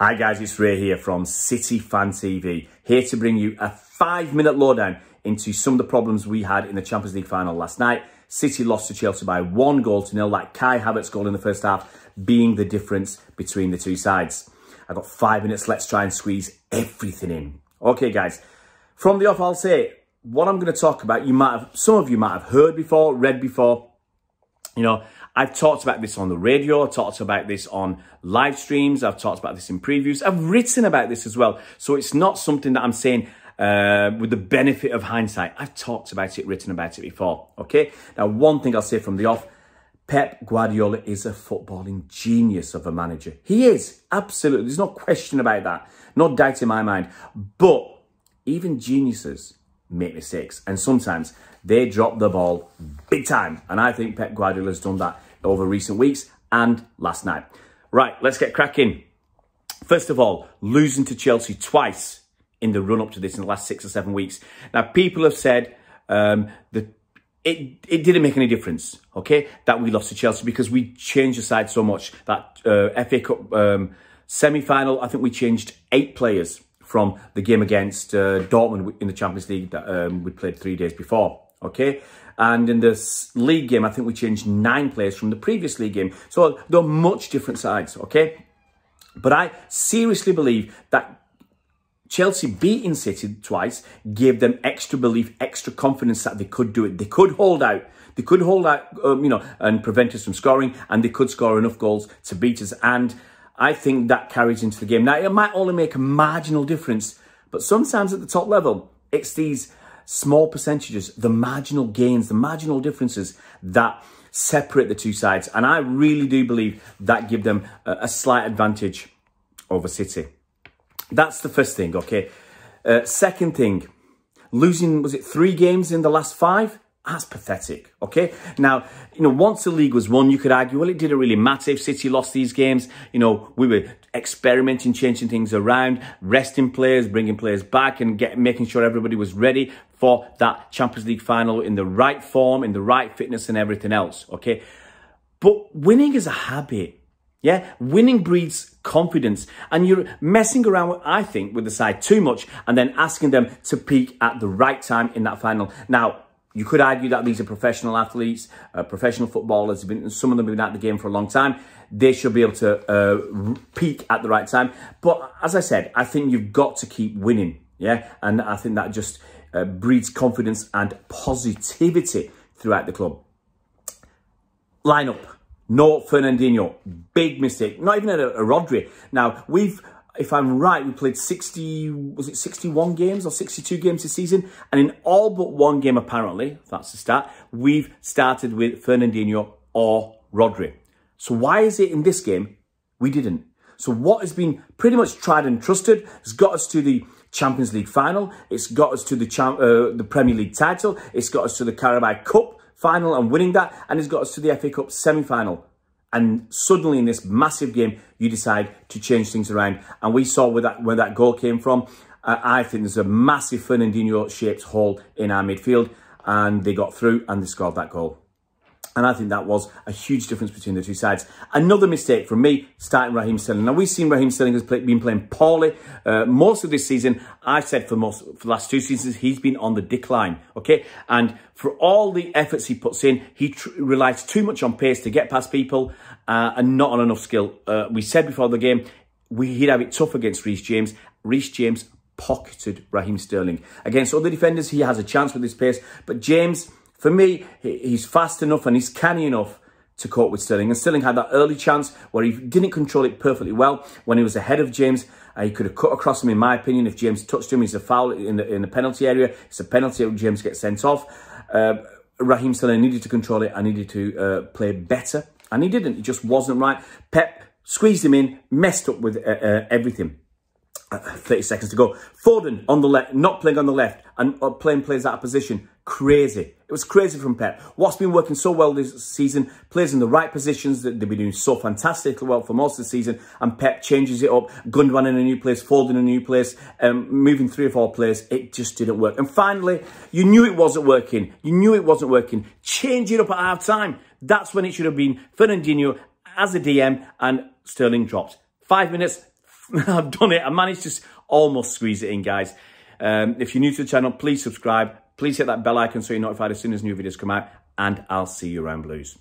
Hi guys, it's Ray here from City Fan TV, here to bring you a 5-minute lowdown into some of the problems we had in the Champions League final last night. City lost to Chelsea by 1-0, that Kai Havertz goal in the first half being the difference between the two sides. I've got 5 minutes, let's try and squeeze everything in. Okay guys, from the off I'll say, what I'm going to talk about, some of you might have heard before, read before. You know, I've talked about this on the radio, I've talked about this on live streams, I've talked about this in previews, I've written about this as well. So it's not something that I'm saying with the benefit of hindsight. I've talked about it, written about it before, okay? Now, one thing I'll say from the off, Pep Guardiola is a footballing genius of a manager. He is, absolutely. There's no question about that. No doubt in my mind. But even geniuses make mistakes. And sometimes they drop the ball big time. And I think Pep Guardiola has done that over recent weeks and last night. Right, let's get cracking. First of all, losing to Chelsea twice in the run-up to this in the last 6 or 7 weeks. Now, people have said that it didn't make any difference, okay, that we lost to Chelsea because we changed the side so much. That FA Cup semi-final, I think we changed 8 players from the game against Dortmund in the Champions League that we played 3 days before, okay? And in this league game, I think we changed 9 players from the previous league game. So they're much different sides, okay? But I seriously believe that Chelsea beating City twice gave them extra belief, extra confidence that they could do it. They could hold out. They could hold out, you know, and prevent us from scoring, and they could score enough goals to beat us. And I think that carries into the game. Now, it might only make a marginal difference, but sometimes at the top level, it's these small percentages, the marginal gains, the marginal differences that separate the two sides. And I really do believe that give them a slight advantage over City. That's the first thing, okay? Second thing, losing, was it 3 games in the last 5? That's pathetic, okay? Now, you know, once the league was won, you could argue, well, it didn't really matter if City lost these games. You know, we were experimenting, changing things around, resting players, bringing players back and making sure everybody was ready for that Champions League final in the right form, in the right fitness and everything else, okay? But winning is a habit. Yeah, winning breeds confidence, and you're messing around, I think, with the side too much and then asking them to peak at the right time in that final. Now, you could argue that these are professional athletes, professional footballers, some of them have been at the game for a long time. They should be able to peak at the right time. But as I said, I think you've got to keep winning, yeah? And I think that just breeds confidence and positivity throughout the club. Lineup. No Fernandinho, big mistake. Not even a Rodri. Now, if I'm right, we played 61 games or 62 games this season? And in all but one game, apparently, if that's the start, we've started with Fernandinho or Rodri. So why is it in this game we didn't? So what has been pretty much tried and trusted has got us to the Champions League final. It's got us to the Premier League title. It's got us to the Carabao Cup final and winning that, and it's got us to the FA Cup semi-final. And suddenly in this massive game, you decide to change things around. And we saw where that goal came from. I think there's a massive Fernandinho-shaped hole in our midfield, and they got through and they scored that goal. And I think that was a huge difference between the two sides. Another mistake from me, starting Raheem Sterling. Now, we've seen Raheem Sterling has been playing poorly most of this season. I've said for the last 2 seasons, he's been on the decline, okay? And for all the efforts he puts in, he relies too much on pace to get past people and not on enough skill. We said before the game, he'd have it tough against Reece James. Reece James pocketed Raheem Sterling. Against other defenders, he has a chance with his pace, but James, for me, he's fast enough and he's canny enough to cope with Sterling. And Sterling had that early chance where he didn't control it perfectly well. When he was ahead of James, he could have cut across him, in my opinion. If James touched him, he's a foul in the penalty area. It's a penalty, James gets sent off. Raheem Sterling needed to control it and needed to play better. And he didn't. It just wasn't right. Pep squeezed him in, messed up with everything. 30 seconds to go. Foden on the left, not playing on the left and playing players out of position. Crazy. It was crazy from Pep. What's been working so well this season, players in the right positions, that they've been doing so fantastically well for most of the season, and Pep changes it up, Gundogan in a new place, Foden in a new place, moving 3 or 4 players. It just didn't work. And finally, you knew it wasn't working. You knew it wasn't working. Change it up at half time. That's when it should have been Fernandinho as a DM and Sterling dropped. 5 minutes, I've done it. I managed to almost squeeze it in, guys. If you're new to the channel, please subscribe. Please hit that bell icon so you're notified as soon as new videos come out. And I'll see you around Blues.